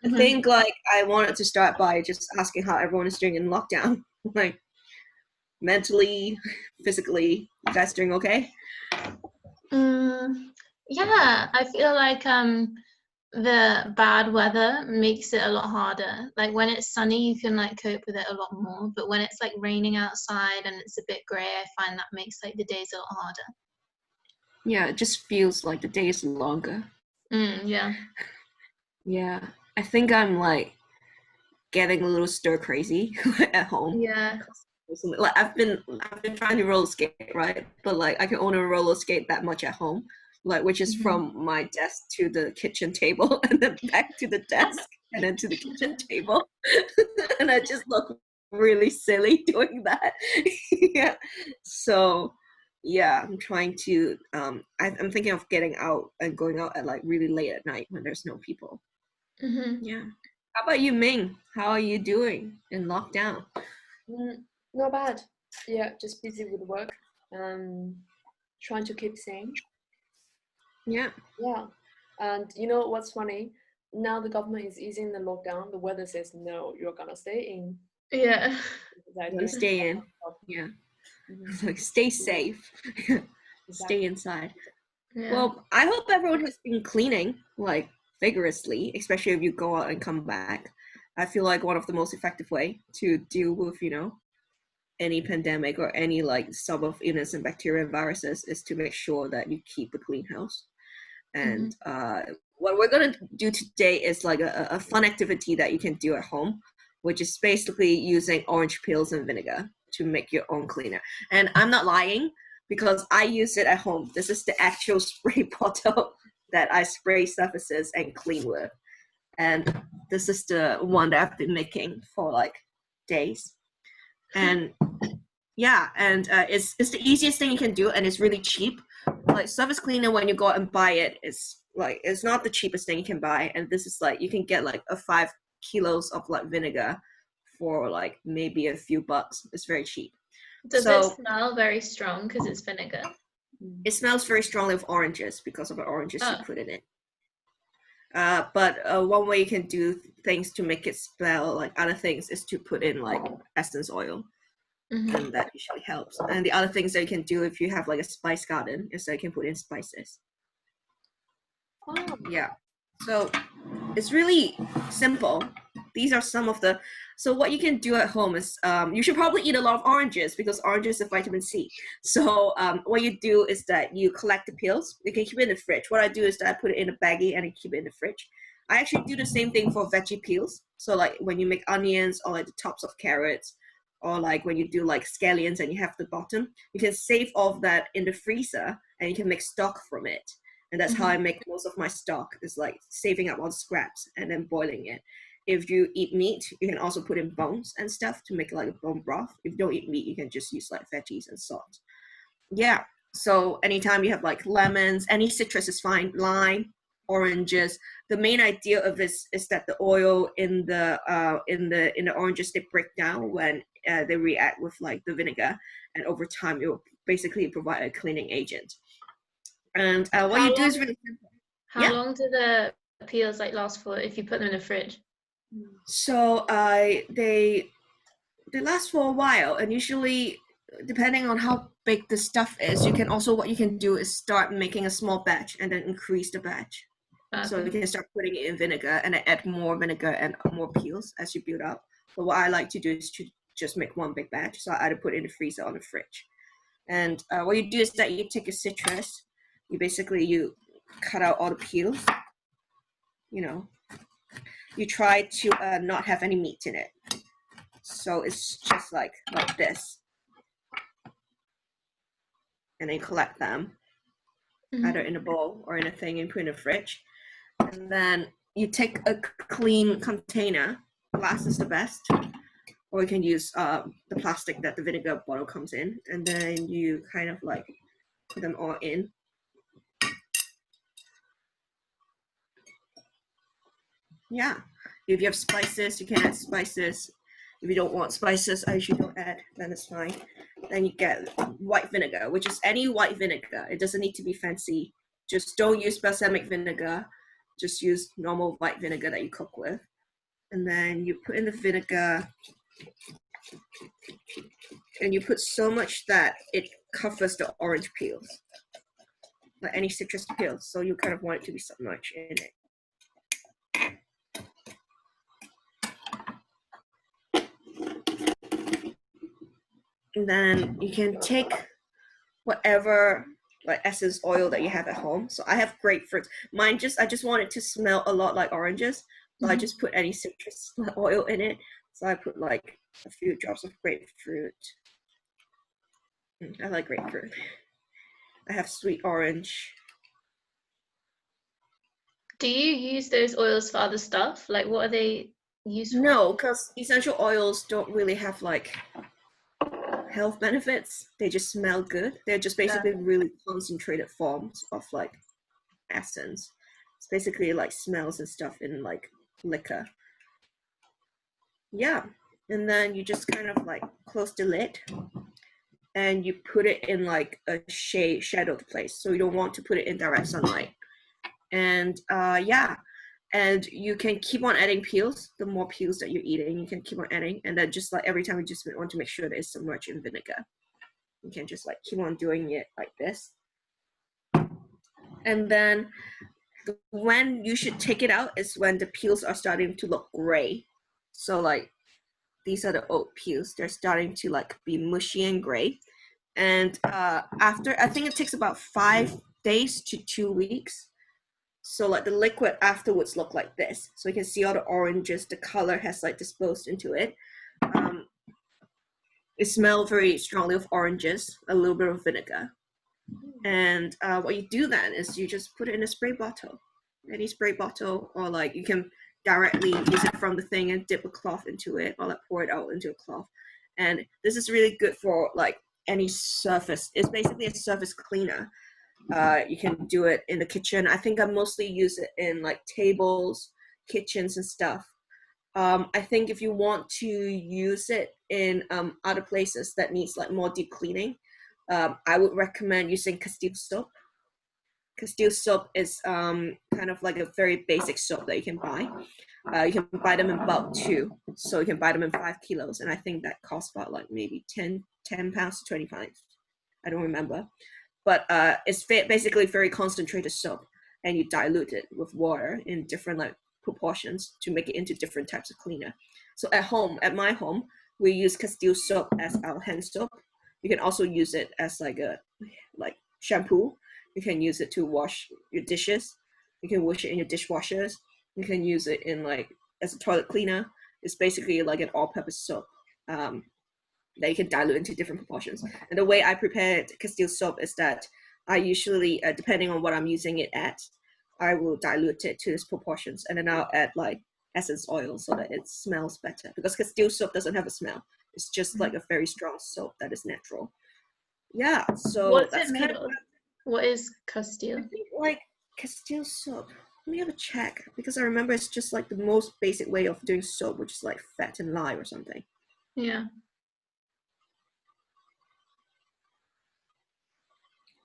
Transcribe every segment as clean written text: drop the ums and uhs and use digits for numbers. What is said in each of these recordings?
I think like I wanted to start by just asking how everyone is doing in lockdown, like mentally, physically. You guys doing okay? Yeah, I feel like the bad weather makes it a lot harder. Like when it's sunny, you can like cope with it a lot more. But when it's like raining outside and it's a bit grey, I find that makes like the days a lot harder. Yeah, it just feels like the day is longer. Yeah. Yeah, I think I'm like getting a little stir crazy at home. Yeah. Like I've been trying to roller skate, right? But like I can only roller skate that much at home, like which is from my desk to the kitchen table and then back to the desk and then to the kitchen table. And I just look really silly doing that. Yeah. So yeah, I'm trying to I'm thinking of getting out and going out at like really late at night when there's no people. Yeah. How about you, Ming? How are you doing in lockdown? Not bad. Yeah, just busy with work. Trying to keep sane. Yeah. Yeah. And you know what's funny? Now the government is easing the lockdown. The weather says no, you're gonna stay in. Yeah. You want to stay in. Yeah. Like stay safe. Stay inside. Yeah. Well, I hope everyone has been cleaning like vigorously, especially if you go out and come back. I feel like one of the most effective way to deal with, any pandemic or any like sub of illness and bacteria and viruses is to make sure that you keep a clean house. And what we're gonna do today is like a fun activity that you can do at home, which is basically using orange peels and vinegar to make your own cleaner. And I'm not lying because I use it at home. This is the actual spray bottle that I spray surfaces and clean with. And this is the one that I've been making for like days. And yeah, and it's the easiest thing you can do, and it's really cheap. Like surface cleaner, when you go out and buy it, it's not the cheapest thing you can buy. And this is like you can get like 5 kilos of like vinegar for like maybe a few bucks. It's very cheap. Does it smell very strong because it's vinegar? It smells very strongly of oranges because of the oranges you put in it. But one way you can do things to make it smell like other things is to put in like essence oil. And that usually helps. And the other things that you can do if you have like a spice garden is that you can put in spices. Yeah. So it's really simple. These are some of the, so what you can do at home is, you should probably eat a lot of oranges because oranges have vitamin C. So what you do is that you collect the peels. You can keep it in the fridge. What I do is that I put it in a baggie and I keep it in the fridge. I actually do the same thing for veggie peels. So like when you make onions or like the tops of carrots, or like when you do like scallions and you have the bottom, you can save all of that in the freezer and you can make stock from it. And that's how I make most of my stock, is like saving up all the scraps and then boiling it. If you eat meat, you can also put in bones and stuff to make like a bone broth. If you don't eat meat, you can just use like veggies and salt. Yeah, so anytime you have like lemons, any citrus is fine, lime, oranges. The main idea of this is that the oil in the oranges, they break down when they react with like the vinegar, and over time it will basically provide a cleaning agent. And what you do is really simple. How long do the peels like last for if you put them in the fridge? So they last for a while, and usually depending on how big the stuff is, you can also, what you can do is start making a small batch and then increase the batch. So you can start putting it in vinegar and then add more vinegar and more peels as you build up. But what I like to do is to just make one big batch. So I either put it in the freezer or the fridge. And what you do is that you take a citrus, you cut out all the peels, you try to not have any meat in it. So it's just like this. And then collect them, either in a bowl or in a thing and put in the fridge. And then you take a clean container, glass is the best, or you can use the plastic that the vinegar bottle comes in, and then you kind of like put them all in. Yeah, if you have spices, you can add spices. If you don't want spices, I usually don't add, then it's fine. Then you get white vinegar, which is any white vinegar. It doesn't need to be fancy. Just don't use balsamic vinegar. Just use normal white vinegar that you cook with. and then you put in the vinegar, and you put so much that it covers the orange peels, like any citrus peels. So you kind of want it to be submerged in it. And then you can take whatever like essence oil that you have at home. So I have grapefruit. Mine I just want it to smell a lot like oranges. So I just put any citrus oil in it. So I put like a few drops of grapefruit. I like grapefruit. I have sweet orange. Do you use those oils for other stuff? Like, what are they used for? No, because essential oils don't really have like health benefits. They just smell good. They're just basically really concentrated forms of like essence. It's basically like smells and stuff in like liquor. Yeah, and then you just kind of like close the lid and you put it in like a shadowed place. So you don't want to put it in direct sunlight. And yeah, and you can keep on adding peels. The more peels that you're eating, you can keep on adding. And then just like every time you just want to make sure that it's submerged in vinegar. You can just like keep on doing it like this. And then when you should take it out is when the peels are starting to look gray. So like these are the oat peels. They're starting to like be mushy and gray. And after, I think it takes about 5 days to 2 weeks. So like the liquid afterwards look like this. So you can see all the oranges, the color has like disposed into it. It smells very strongly of oranges, a little bit of vinegar. And what you do then is you just put it in a spray bottle, any spray bottle, or like you can directly use it from the thing and dip a cloth into it, or like pour it out into a cloth. And this is really good for like any surface. It's basically a surface cleaner. You can do it in the kitchen. I think I mostly use it in like tables, kitchens and stuff. I think if you want to use it in other places that needs like more deep cleaning, I would recommend using Castile soap. Castile soap is kind of like a very basic soap that you can buy. You can buy them in bulk too. So you can buy them in 5 kilos. And I think that costs about like maybe 10 pounds to 25. I don't remember. But it's basically very concentrated soap. And you dilute it with water in different like proportions to make it into different types of cleaner. So at my home, we use Castile soap as our hand soap. You can also use it as like a shampoo. You can use it to wash your dishes. You can wash it in your dishwashers. You can use it in like as a toilet cleaner. It's basically like an all-purpose soap that you can dilute into different proportions. And the way I prepare Castile soap is that I usually, depending on what I'm using it at, I will dilute it to these proportions, and then I'll add like essence oil so that it smells better. Because Castile soap doesn't have a smell. It's just like a very strong soap that is natural. Yeah, so What's that's it made of? What is Castile? I think like Castile soap. Let me have a check, because I remember it's just like the most basic way of doing soap, which is like fat and lye or something. Yeah.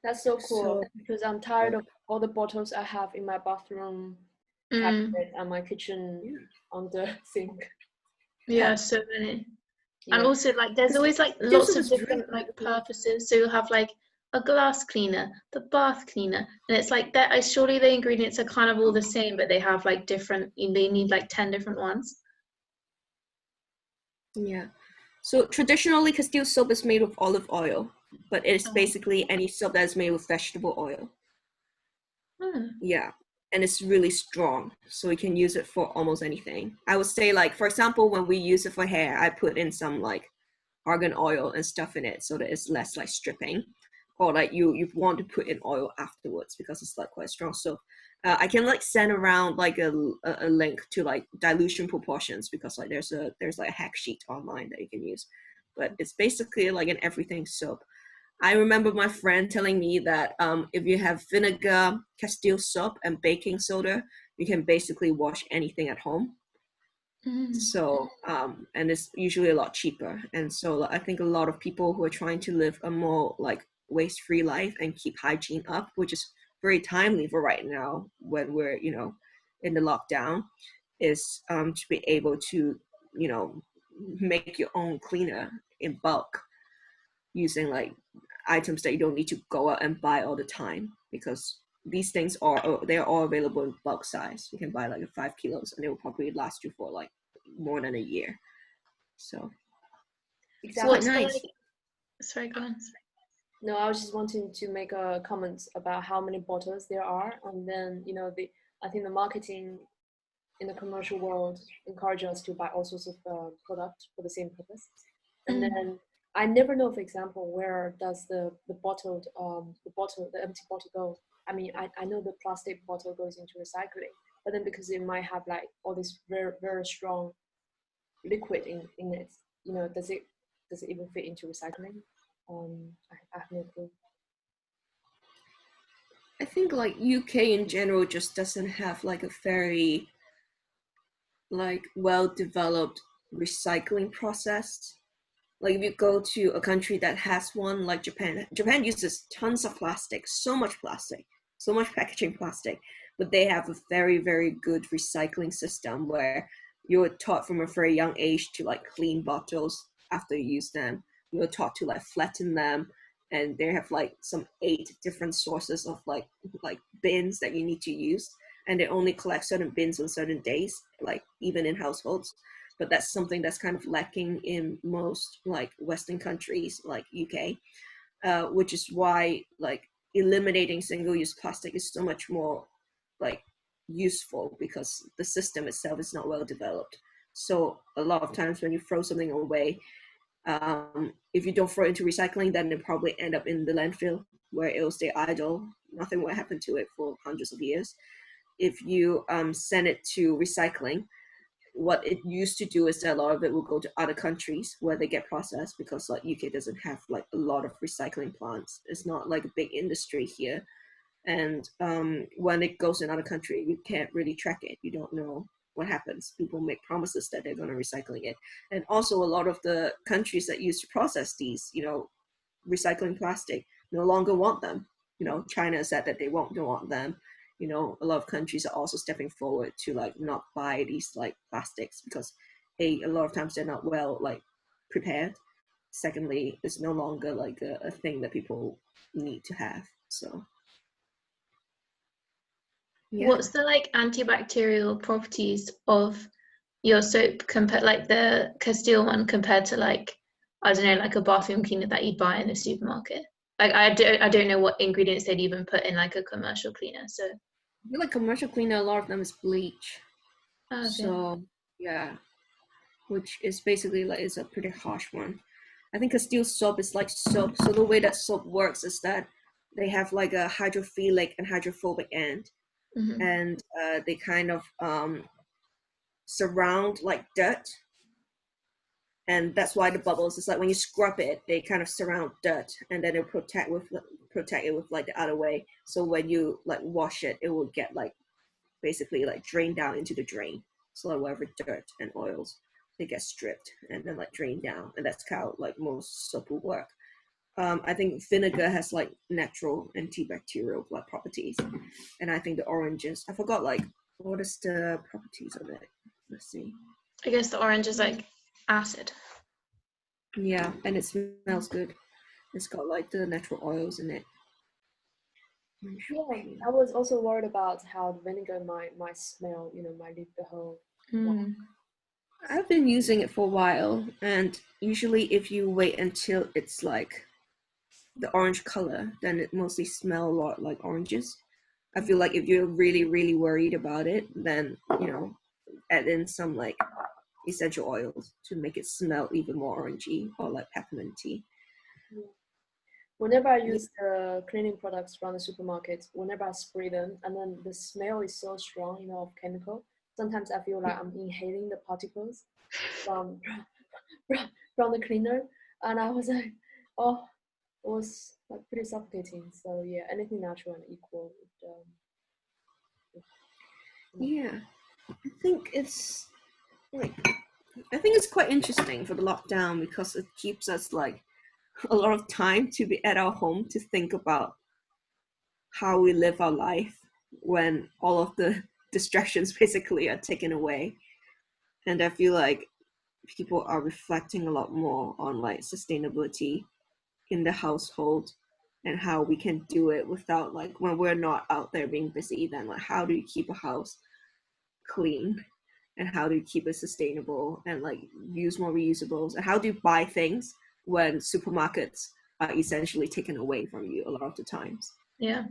That's so cool, because I'm tired of all the bottles I have in my bathroom cabinet and my kitchen on the sink. Yeah, so many. Yeah. And also like there's always like lots of different like purposes. So you'll have like a glass cleaner, the bath cleaner, and it's like that. Surely the ingredients are kind of all the same, but they have like different. They need like 10 different ones. Yeah. So traditionally, Castile soap is made with olive oil, but it's basically any soap that is made with vegetable oil. Yeah. And it's really strong, so we can use it for almost anything. I would say, like, for example, when we use it for hair, I put in some like argan oil and stuff in it so that it's less like stripping, or like you want to put in oil afterwards because it's like quite strong. So I can like send around like a link to like dilution proportions, because like there's like a hack sheet online that you can use, but it's basically like an everything soap. I remember my friend telling me that if you have vinegar, Castile soap, and baking soda, you can basically wash anything at home. So, and it's usually a lot cheaper. And so I think a lot of people who are trying to live a more like waste-free life and keep hygiene up, which is very timely for right now when we're, in the lockdown, is to be able to, you know, make your own cleaner in bulk using like items that you don't need to go out and buy all the time, because these things are, they're all available in bulk size. You can buy like 5 kilos and it will probably last you for like more than a year. So it's Exactly. quite nice. Sorry, go on. No, I was just wanting to make a comment about how many bottles there are, and then I think the marketing in the commercial world encourage us to buy all sorts of products for the same purpose. And then I never know, for example, where does the empty bottle go. I mean, I know the plastic bottle goes into recycling, but then because it might have like all this very, very strong liquid in it, does it even fit into recycling? I have no clue. I think like UK in general just doesn't have like a very like well developed recycling process. Like if you go to a country that has one, like Japan uses tons of plastic, so much packaging plastic, but they have a very, very good recycling system where you're taught from a very young age to like clean bottles after you use them. You're taught to like flatten them, and they have like some 8 different sources of like bins that you need to use, and they only collect certain bins on certain days, like even in households. But that's something that's kind of lacking in most like Western countries like UK, which is why like eliminating single-use plastic is so much more like useful, because the system itself is not well developed. So a lot of times when you throw something away, if you don't throw it into recycling, then it probably end up in the landfill where it will stay idle. Nothing will happen to it for hundreds of years. If you send it to recycling, what it used to do is that a lot of it will go to other countries where they get processed, because like UK doesn't have like a lot of recycling plants. It's not like a big industry here. And when it goes in other country, you can't really track it. You don't know what happens. People make promises that they're going to recycling it. And also a lot of the countries that used to process these, recycling plastic no longer want them. China said that they don't want them. A lot of countries are also stepping forward to like not buy these like plastics, because a lot of times they're not well like prepared. Secondly, it's no longer like a thing that people need to have. So yeah. What's the like antibacterial properties of your soap compared, like the Castile one, compared to like, I don't know, like a bathroom cleaner that you buy in the supermarket? Like I don't know what ingredients they'd even put in like a commercial cleaner. So I feel like commercial cleaner, a lot of them is bleach. okay. So yeah, which is basically like, it's a pretty harsh one. I think Castile soap is like soap. So the way that soap works is that they have like a hydrophilic and hydrophobic end, and they kind of surround like dirt, and that's why the bubbles is like when you scrub it, they kind of surround dirt, and then it'll protect it with like the other way. So when you like wash it, it will get like basically like drain down into the drain. So like whatever dirt and oils, they get stripped and then like drain down, and that's how like most soap will work. I think vinegar has like natural antibacterial like properties, and I think the oranges, I forgot like what is the properties of it. Let's see. I guess the orange is like acid. Yeah, and it smells good. It's got like the natural oils in it. Yeah, I was also worried about how the vinegar might smell, might leave the whole. I've been using it for a while, and usually if you wait until it's like the orange color, then it mostly smells a lot like oranges. I feel like if you're really, really worried about it, then, add in some like essential oils to make it smell even more orangey or like pepperminty. Whenever I use the cleaning products from the supermarket, whenever I spray them, and then the smell is so strong, of chemical, sometimes I feel like I'm inhaling the particles from the cleaner, and I was like, oh, it was like pretty suffocating. So yeah, anything natural and equal. Yeah, I think it's quite interesting for the lockdown, because it keeps us like a lot of time to be at our home to think about how we live our life when all of the distractions basically are taken away. And I feel like people are reflecting a lot more on like sustainability in the household and how we can do it without, like, when we're not out there being busy, then like how do you keep a house clean, and how do you keep it sustainable, and like use more reusables, and how do you buy things when supermarkets are essentially taken away from you a lot of the times. Yeah.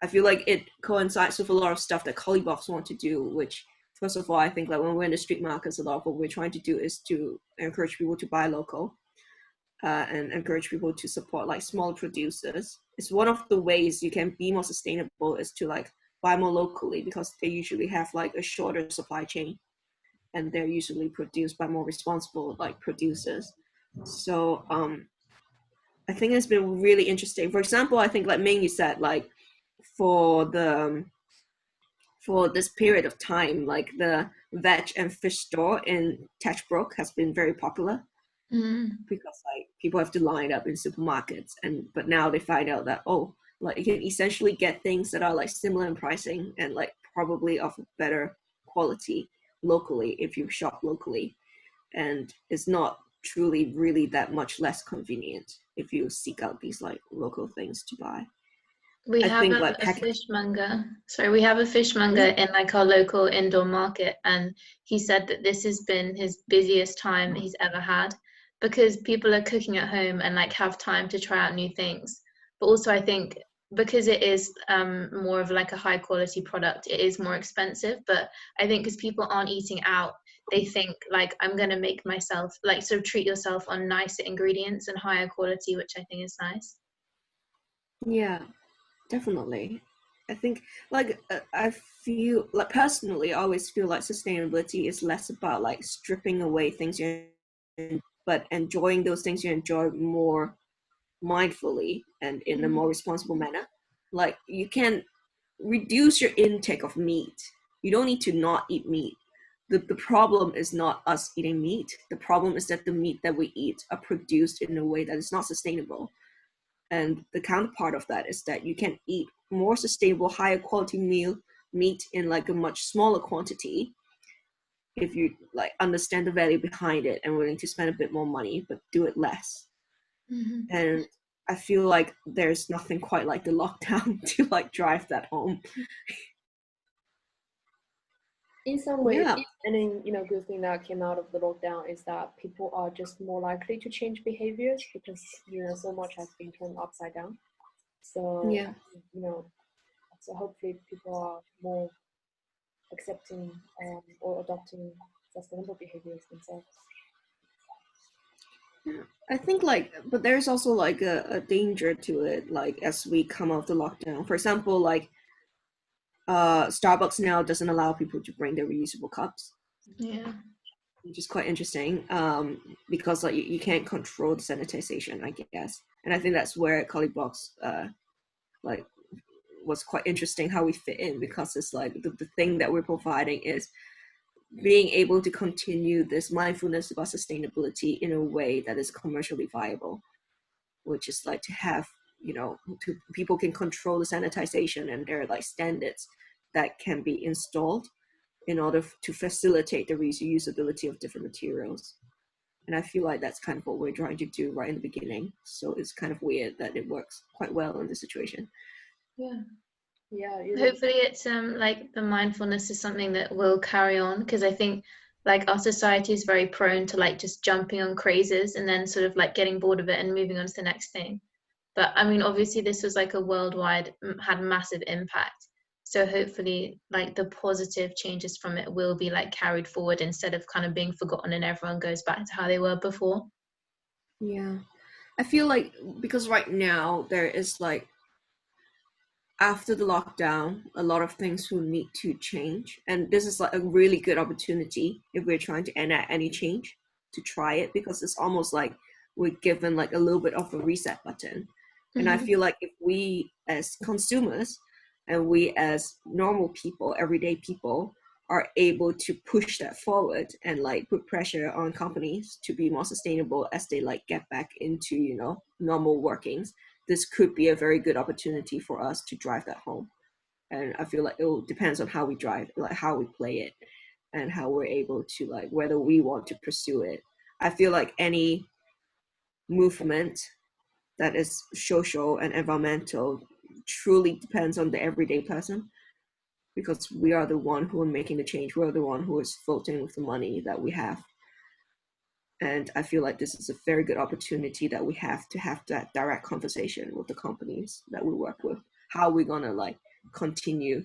I feel like it coincides with a lot of stuff that CauliBox want to do, which, first of all, I think like when we're in the street markets, a lot of what we're trying to do is to encourage people to buy local, and encourage people to support like small producers. It's one of the ways you can be more sustainable is to like buy more locally, because they usually have like a shorter supply chain, and they're usually produced by more responsible like producers. So I think it's been really interesting. For example, I think like Ming, you said like for the for this period of time, like the veg and fish store in Tetchbrook has been very popular, because like people have to line up in supermarkets, and but now they find out that, oh, like you can essentially get things that are like similar in pricing and like probably of better quality locally if you shop locally, and it's not truly really that much less convenient if you seek out these like local things to buy. We I have think a like fishmonger. Sorry, we have a fishmonger in like our local indoor market, and he said that this has been his busiest time he's ever had, because people are cooking at home and like have time to try out new things. But also, I think because it is more of like a high quality product, it is more expensive. But I think because people aren't eating out, they think like I'm gonna make myself, like, sort of treat yourself on nicer ingredients and higher quality, which I think is nice. Yeah, definitely. I think like I feel like personally I always feel like sustainability is less about like stripping away things you, but enjoying those things you enjoy more mindfully and in a more responsible manner. Like you can reduce your intake of meat. You don't need to not eat meat. The problem is not us eating meat. The problem is that the meat that we eat are produced in a way that is not sustainable. And the counterpart of that is that you can eat more sustainable, higher quality meat in like a much smaller quantity if you like understand the value behind it and willing to spend a bit more money, but do it less. And I feel like there's nothing quite like the lockdown to like drive that home. In some ways, Yeah. and then good thing that came out of the lockdown is that people are just more likely to change behaviors because so much has been turned upside down. So Yeah. So hopefully people are more accepting or adopting sustainable behaviors themselves. I think like, but there's also like a danger to it, like as we come out of the lockdown. For example, like Starbucks now doesn't allow people to bring their reusable cups. Yeah. Which is quite interesting, because like you can't control the sanitization, I guess. And I think that's where CauliBox like was quite interesting how we fit in, because it's like the thing that we're providing is being able to continue this mindfulness about sustainability in a way that is commercially viable, which is like to have, people can control the sanitization, and there are like standards that can be installed in order to facilitate the reusability of different materials. And I feel like that's kind of what we're trying to do right in the beginning. So it's kind of weird that it works quite well in this situation. Yeah. Yeah. Hopefully it's like the mindfulness is something that will carry on, because I think like our society is very prone to like just jumping on crazes and then sort of like getting bored of it and moving on to the next thing. But I mean, obviously this was like a worldwide, had massive impact. So hopefully like the positive changes from it will be like carried forward instead of kind of being forgotten and everyone goes back to how they were before. Yeah. I feel like because right now there is like, after the lockdown, a lot of things will need to change. And this is like a really good opportunity if we're trying to enact any change to try it, because it's almost like we're given like a little bit of a reset button. And I feel like if we as consumers and we as normal people, everyday people, are able to push that forward and like put pressure on companies to be more sustainable as they like get back into, normal workings, this could be a very good opportunity for us to drive that home. And I feel like it depends on how we drive, like how we play it, and how we're able to, like, whether we want to pursue it. I feel like any movement that is social and environmental truly depends on the everyday person, because we are the one who are making the change. We're the one who is voting with the money that we have. And I feel like this is a very good opportunity that we have to have that direct conversation with the companies that we work with. How we're gonna like continue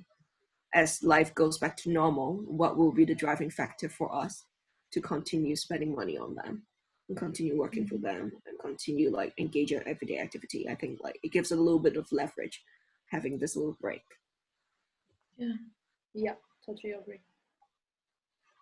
as life goes back to normal. What will be the driving factor for us to continue spending money on them and continue working for them and continue like engage in everyday activity. I think like it gives a little bit of leverage having this little break. Yeah, totally agree.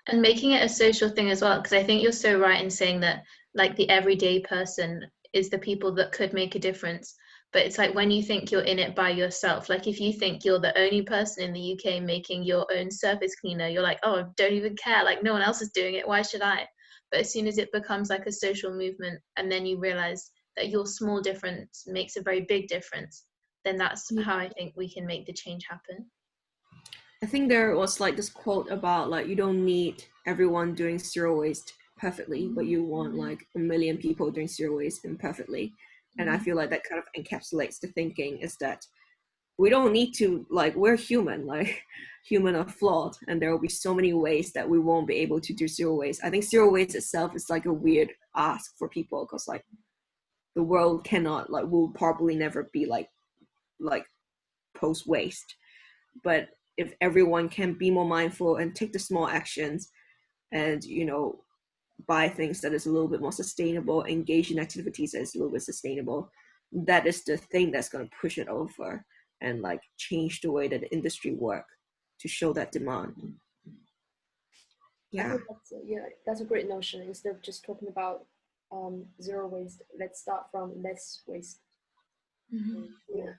And making it a social thing as well, because I think you're so right in saying that like the everyday person is the people that could make a difference. But it's like when you think you're in it by yourself, like if you think you're the only person in the UK making your own surface cleaner, you're like, oh, don't even care, like no one else is doing it, why should I? But as soon as it becomes like a social movement, and then you realize that your small difference makes a very big difference, then that's how I think we can make the change happen. I think there was like this quote about like you don't need everyone doing zero waste perfectly, but you want like 1 million people doing zero waste imperfectly. And I feel like that kind of encapsulates the thinking, is that we don't need to, like, we're human, like human are flawed, and there will be so many ways that we won't be able to do zero waste. I think zero waste itself is like a weird ask for people, because like the world cannot, like, will probably never be like post waste. But if everyone can be more mindful and take the small actions and, you know, buy things that is a little bit more sustainable, engage in activities that is a little bit sustainable, that is the thing that's going to push it over and like change the way that the industry work to show that demand. I think that's a great notion. Instead of just talking about zero waste, let's start from less waste. There.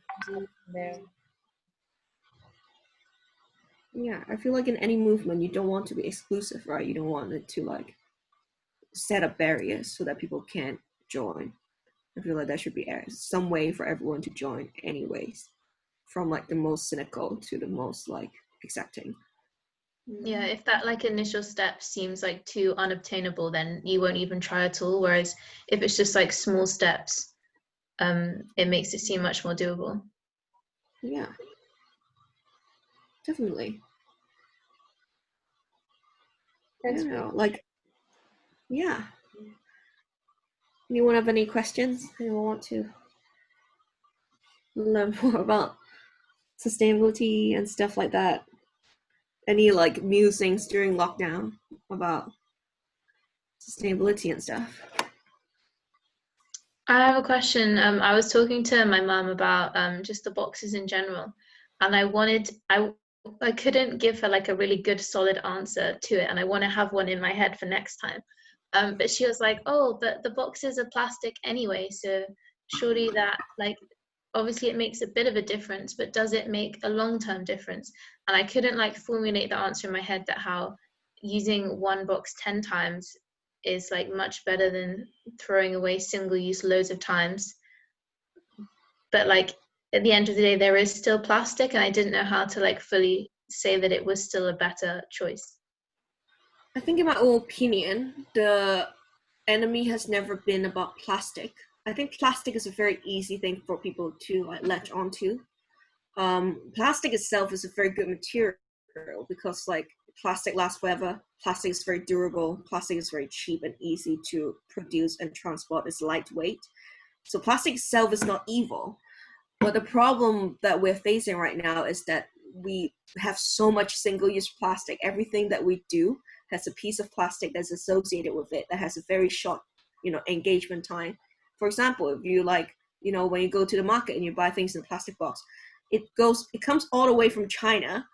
Yeah, I feel like in any movement, you don't want to be exclusive, right? You don't want it to like set up barriers so that people can't join. I feel like there should be some way for everyone to join anyways, from like the most cynical to the most like accepting. Yeah, if that like initial step seems like too unobtainable, then you won't even try at all. Whereas if it's just like small steps, it makes it seem much more doable. Yeah, definitely. Thanks. I don't know, like, yeah. Anyone have any questions? Anyone want to learn more about sustainability and stuff like that? Any like musings during lockdown about sustainability and stuff? I have a question. I was talking to my mum about just the boxes in general, and I couldn't give her like a really good solid answer to it, and I want to have one in my head for next time. But she was like, "Oh, but the boxes are plastic anyway, so surely that like obviously it makes a bit of a difference, but does it make a long-term difference?" And I couldn't like formulate the answer in my head that how using one box 10 times is like much better than throwing away single use loads of times. But like at the end of the day, there is still plastic, and I didn't know how to like fully say that it was still a better choice. I think in my own opinion, the enemy has never been about plastic. I think plastic is a very easy thing for people to like latch onto. Plastic itself is a very good material because like plastic lasts forever. Plastic is very durable. Plastic is very cheap and easy to produce and transport. It's lightweight. So plastic itself is not evil. But the problem that we're facing right now is that we have so much single-use plastic. Everything that we do has a piece of plastic that's associated with it that has a very short, you know, engagement time. For example, if you like, you know, when you go to the market and you buy things in a plastic box, it comes all the way from China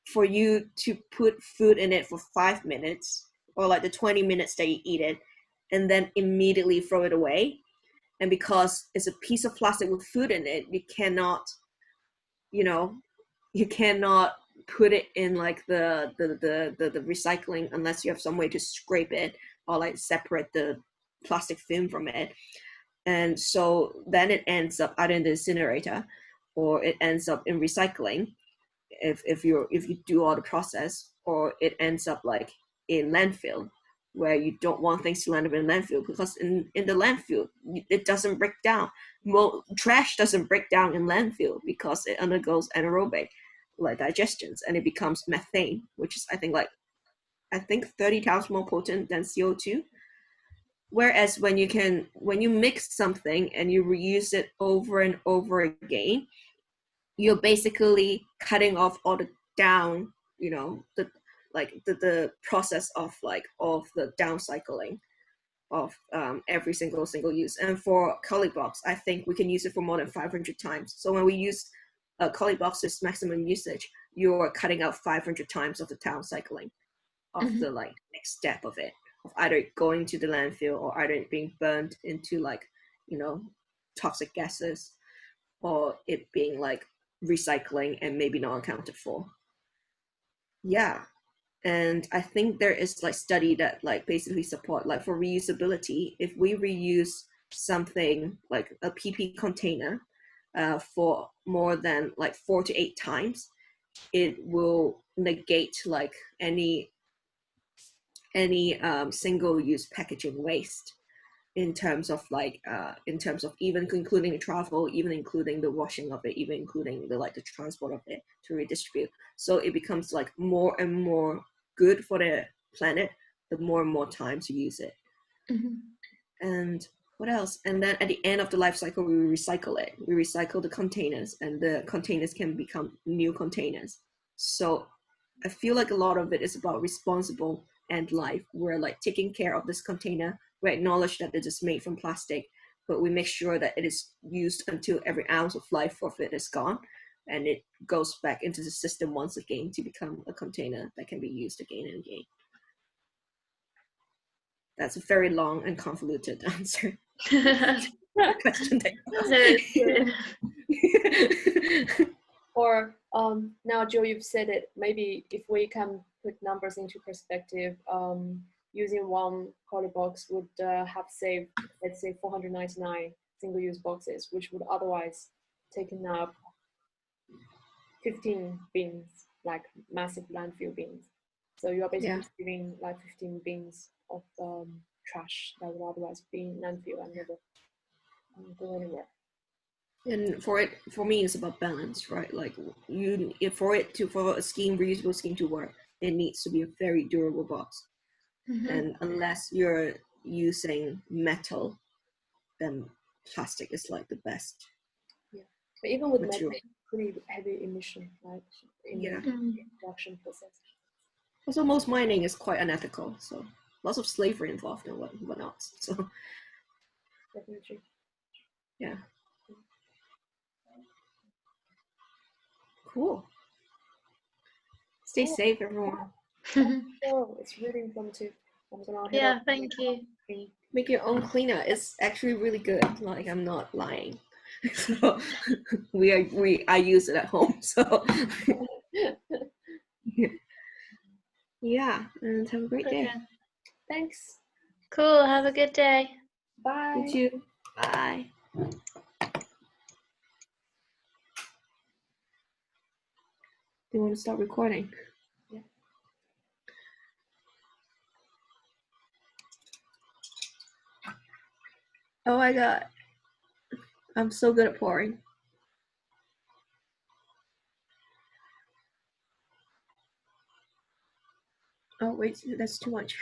for you to put food in it for 5 minutes or like the 20 minutes that you eat it and then immediately throw it away. And because it's a piece of plastic with food in it, you cannot put it in like the recycling unless you have some way to scrape it or like separate the plastic film from it. And so then it ends up either in the incinerator or it ends up in recycling. if you do all the process, or it ends up like in landfill, where you don't want things to land up in landfill, because in the landfill it doesn't break down. Well, trash doesn't break down in landfill because it undergoes anaerobic like digestions, and it becomes methane, which is I think 30 times more potent than CO2. Whereas when you mix something and you reuse it over and over again, you're basically cutting off all the down, the process of the downcycling of every single use. And for CauliBox, I think we can use it for more than 500 times. So when we use CauliBox's maximum usage, you're cutting out 500 times of the downcycling of the next step of it, of either going to the landfill or either it being burned into toxic gases, or it being recycling and maybe not accounted for. Yeah. And I think there is study that basically support for reusability. If we reuse something like a PP container for more than 4 to 8 times, it will negate any single-use packaging waste, in terms of even including travel, even including the washing of it, even including the transport of it to redistribute. So it becomes more and more good for the planet the more and more times you use it. And what else? And then at the end of the life cycle, we recycle it. We recycle the containers, and the containers can become new containers. So I feel a lot of it is about responsible end life. We're taking care of this container. We acknowledge that it is made from plastic, but we make sure that it is used until every ounce of life of it is gone, and it goes back into the system once again to become a container that can be used again and again. That's a very long and convoluted answer. Question that Or now, Joe, you've said it. Maybe if we can put numbers into perspective, using one CauliBox would have saved, let's say, 499 single-use boxes, which would otherwise taken up 15 bins, massive landfill bins. So you are basically saving 15 bins of trash that would otherwise be in landfill and never go anywhere. And for me, it's about balance, right? For a reusable scheme to work, it needs to be a very durable box. And unless you're using metal, then plastic is the best. Yeah, but even with material. metal, pretty heavy emission, in the production process. Also, most mining is quite unethical, so lots of slavery involved and whatnot. So Definitely. Yeah. Cool. Stay safe, everyone. Oh, it's really informative. Yeah, thank you. Make your own cleaner. It's actually really good. I'm not lying. So I use it at home. So yeah, and have a great day. Thanks. Cool. Have a good day. Bye. You too. Bye. Do you want to start recording? Yeah. Oh my god. I'm so good at pouring. Oh wait, that's too much.